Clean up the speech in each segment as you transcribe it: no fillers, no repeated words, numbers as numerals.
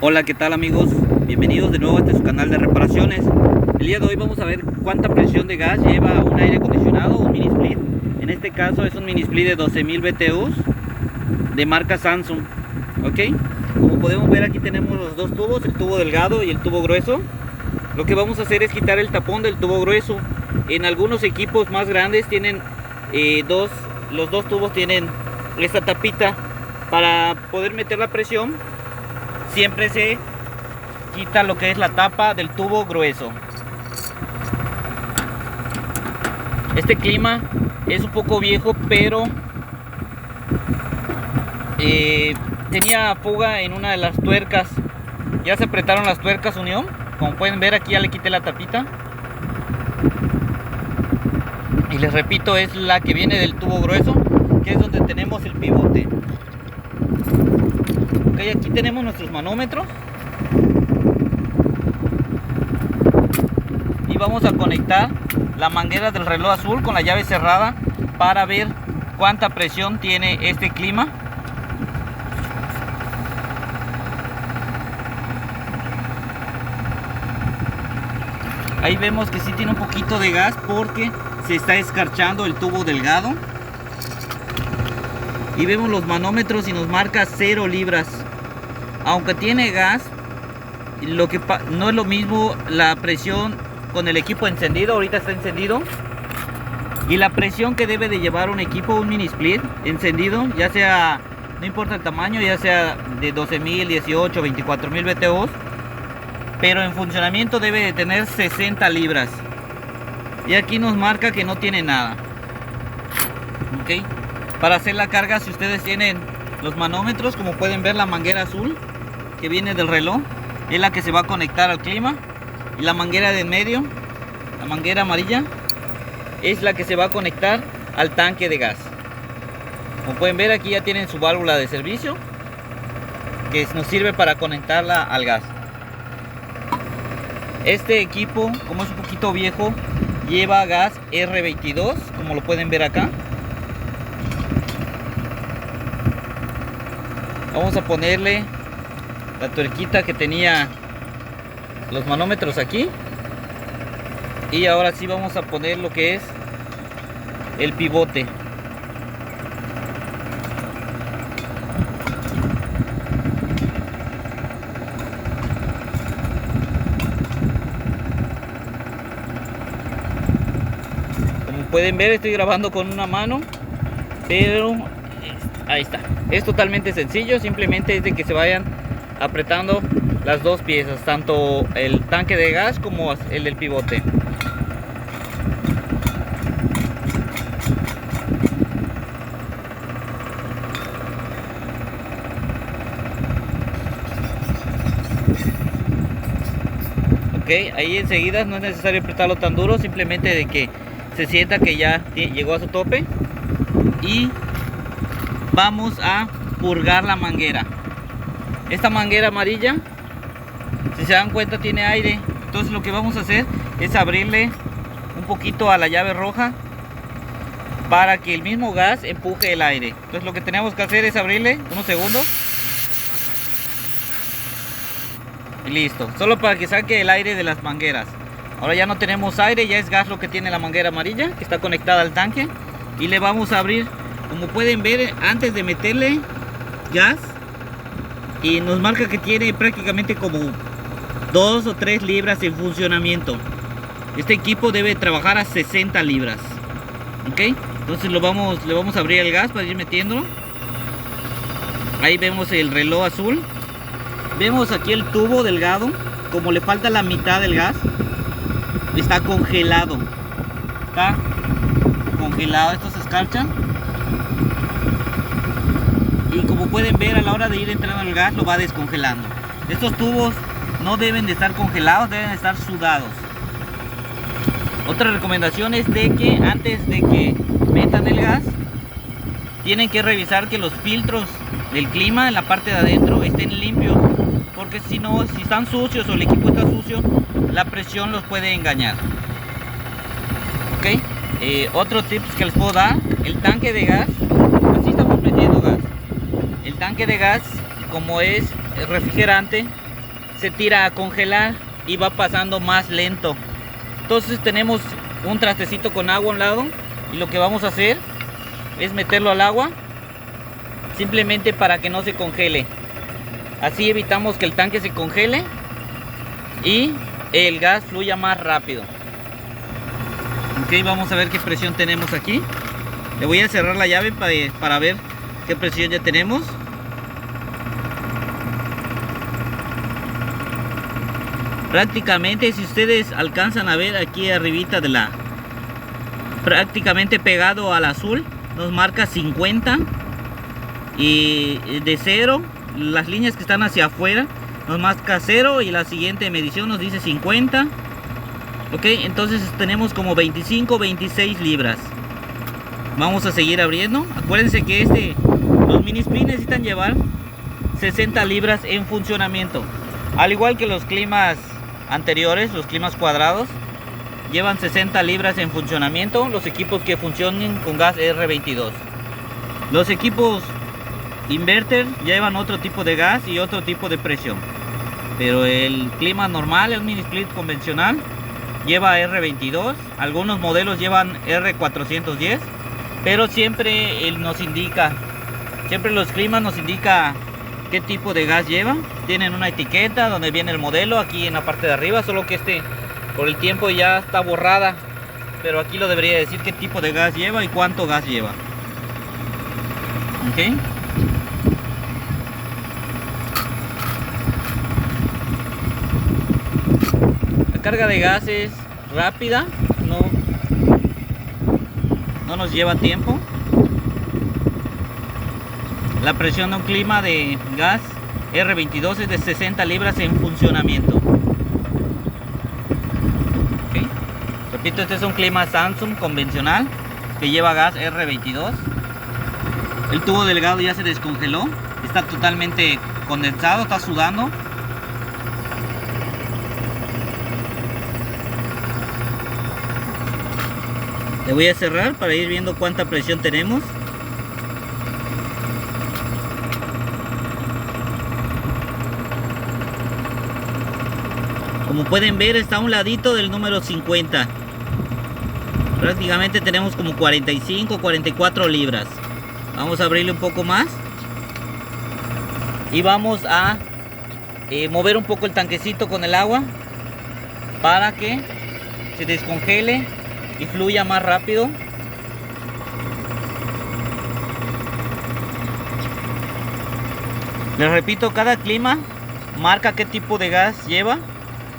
Hola, ¿qué tal amigos? Bienvenidos de nuevo a este su canal de reparaciones. El día de hoy vamos a ver cuánta presión de gas lleva un aire acondicionado, un mini split. En este caso es un mini split de 12.000 BTUs de marca Samsung. ¿Ok? Como podemos ver, aquí tenemos los dos tubos, el tubo delgado y el tubo grueso. Lo que vamos a hacer es quitar el tapón del tubo grueso. En algunos equipos más grandes tienen los dos tubos tienen esta tapita. Para poder meter la presión siempre se quita lo que es la tapa del tubo grueso. Este clima es un poco viejo, pero tenía fuga en una de las tuercas. Ya se apretaron las tuercas unión. Como pueden ver, aquí ya le quité la tapita. Y les repito, es la que viene del tubo grueso, que es donde tenemos el pivote. Ok, aquí tenemos nuestros manómetros. Y vamos a conectar la manguera del reloj azul con la llave cerrada para ver cuánta presión tiene este clima. Ahí vemos que sí tiene un poquito de gas porque se está escarchando el tubo delgado. Y vemos los manómetros y nos marca 0 libras. Aunque tiene gas, no es lo mismo la presión con el equipo encendido. Ahorita está encendido. Y la presión que debe de llevar un equipo, un mini split encendido, ya sea, no importa el tamaño, ya sea de 12.000, 18, 24.000 BTUs, pero en funcionamiento debe de tener 60 libras. Y aquí nos marca que no tiene nada. Ok. Para hacer la carga, si ustedes tienen los manómetros, como pueden ver, la manguera azul que viene del reloj es la que se va a conectar al clima, y la manguera de en medio, la manguera amarilla, es la que se va a conectar al tanque de gas. Como pueden ver, aquí ya tienen su válvula de servicio que nos sirve para conectarla al gas. Este equipo, como es un poquito viejo, lleva gas R22, como lo pueden ver acá. Vamos a ponerle la tuerquita que tenía los manómetros aquí. Y ahora sí vamos a poner lo que es el pivote. Como pueden ver, estoy grabando con una mano, pero ahí está. Es totalmente sencillo, simplemente es de que se vayan apretando las dos piezas, tanto el tanque de gas como el del pivote. Ok, ahí enseguida no es necesario apretarlo tan duro, simplemente de que se sienta que ya llegó a su tope. Y vamos a purgar la manguera. Esta manguera amarilla, si se dan cuenta, tiene aire. Entonces lo que vamos a hacer es abrirle un poquito a la llave roja para que el mismo gas empuje el aire. Entonces lo que tenemos que hacer es abrirle unos segundos. Y listo, solo para que saque el aire de las mangueras. Ahora ya no tenemos aire, ya es gas lo que tiene la manguera amarilla, que está conectada al tanque. Y le vamos a abrir, como pueden ver, antes de meterle gas, y nos marca que tiene prácticamente como 2 o 3 libras en funcionamiento. Este equipo debe trabajar a 60 libras. Ok, entonces le vamos a abrir el gas para ir metiéndolo. Ahí vemos el reloj azul. Vemos aquí el tubo delgado, como le falta la mitad del gas, está congelado. Está congelado, esto se escarcha. Y como pueden ver, a la hora de ir entrando el gas lo va descongelando. Estos tubos no deben de estar congelados, deben de estar sudados. Otra recomendación es de que antes de que metan el gas, tienen que revisar que los filtros del clima en la parte de adentro estén limpios, porque si no, si están sucios o el equipo está sucio, la presión los puede engañar. Ok, otro tips que les puedo dar: el tanque de gas, así estamos metiendo gas. El tanque de gas, como es refrigerante, se tira a congelar y va pasando más lento. Entonces tenemos un trastecito con agua a un lado y lo que vamos a hacer es meterlo al agua simplemente para que no se congele. Así evitamos que el tanque se congele y el gas fluya más rápido. Ok, vamos a ver qué presión tenemos aquí. Le voy a cerrar la llave para ver qué presión ya tenemos. Prácticamente, si ustedes alcanzan a ver aquí arribita de la, prácticamente pegado al azul, nos marca 50. Y de 0, las líneas que están hacia afuera nos marca 0 y la siguiente medición nos dice 50. Ok, entonces tenemos como 25, 26 libras. Vamos a seguir abriendo. Acuérdense que los mini split necesitan llevar 60 libras en funcionamiento. Al igual que los climas anteriores, los climas cuadrados, llevan 60 libras en funcionamiento los equipos que funcionen con gas R22. Los equipos inverter llevan otro tipo de gas y otro tipo de presión, pero el clima normal, el mini split convencional, lleva R22. Algunos modelos llevan R410, pero siempre nos indica, siempre los climas nos indica qué tipo de gas lleva. Tienen una etiqueta donde viene el modelo aquí en la parte de arriba, solo que por el tiempo ya está borrada, pero aquí lo debería decir qué tipo de gas lleva y cuánto gas lleva. Ok. La carga de gas es rápida, no nos lleva tiempo. La presión de un clima de gas R22 es de 60 libras en funcionamiento. Okay. Repito, este es un clima Samsung convencional que lleva gas R22. El tubo delgado ya se descongeló, está totalmente condensado, está sudando. Le voy a cerrar para ir viendo cuánta presión tenemos. Como pueden ver, está a un ladito del número 50. Prácticamente tenemos como 45, 44 libras. Vamos a abrirle un poco más. Y vamos a mover un poco el tanquecito con el agua para que se descongele y fluya más rápido. Les repito, cada clima marca qué tipo de gas lleva.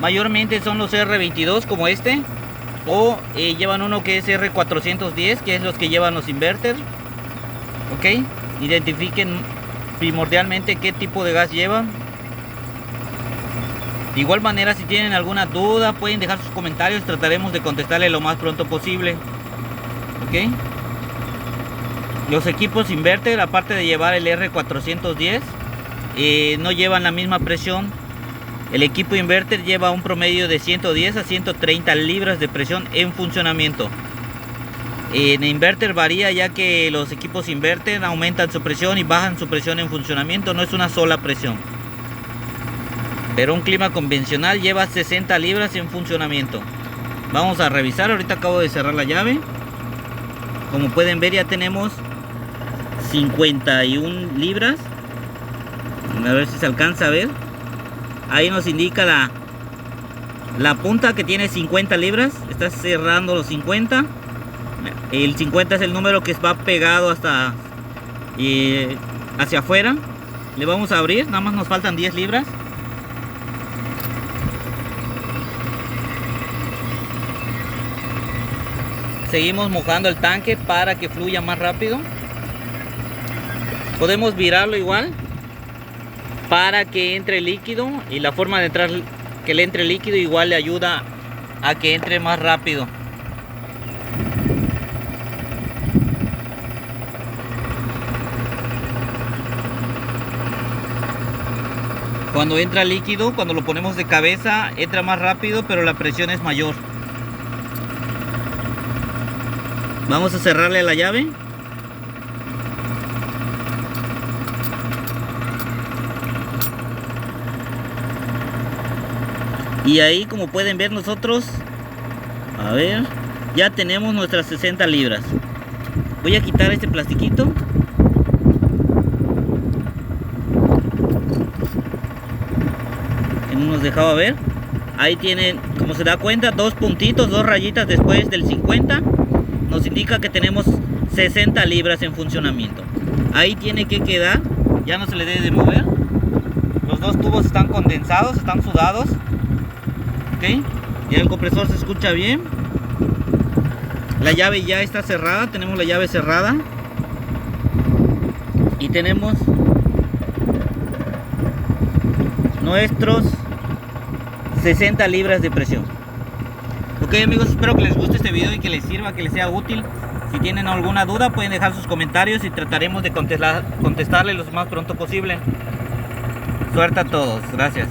Mayormente son los R22 como este, o llevan uno que es R410, que es los que llevan los inverters. Ok, identifiquen primordialmente qué tipo de gas llevan. De igual manera, si tienen alguna duda, pueden dejar sus comentarios, trataremos de contestarle lo más pronto posible. Ok, los equipos inverter, aparte de llevar el R410, no llevan la misma presión. El equipo inverter lleva un promedio de 110 a 130 libras de presión en funcionamiento. En inverter varía, ya que los equipos inverter aumentan su presión y bajan su presión en funcionamiento, no es una sola presión. Pero un clima convencional lleva 60 libras en funcionamiento. Vamos a revisar, ahorita acabo de cerrar la llave. Como pueden ver, ya tenemos 51 libras. A ver si se alcanza a ver. Ahí nos indica la punta que tiene 50 libras. Está cerrando los 50. El 50 es el número que va pegado hasta hacia afuera. Le vamos a abrir, nada más nos faltan 10 libras. Seguimos mojando el tanque para que fluya más rápido. Podemos virarlo igual para que entre líquido, y la forma de entrar que le entre líquido igual le ayuda a que entre más rápido. Cuando entra líquido, cuando lo ponemos de cabeza, entra más rápido, pero la presión es mayor. Vamos a cerrarle la llave. Y ahí, como pueden ver, nosotros, a ver, ya tenemos nuestras 60 libras. Voy a quitar este plastiquito. Que no nos dejaba ver. Ahí tienen, como se da cuenta, dos puntitos, dos rayitas después del 50. Nos indica que tenemos 60 libras en funcionamiento. Ahí tiene que quedar. Ya no se le debe de mover. Los dos tubos están condensados, están sudados. Ok. Ya el compresor se escucha bien. La llave ya está cerrada. Tenemos la llave cerrada. Y tenemos nuestros 60 libras de presión. Ok, amigos, espero que les guste este video y que les sirva, que les sea útil. Si tienen alguna duda pueden dejar sus comentarios y trataremos de contestarles lo más pronto posible. Suerte a todos, gracias.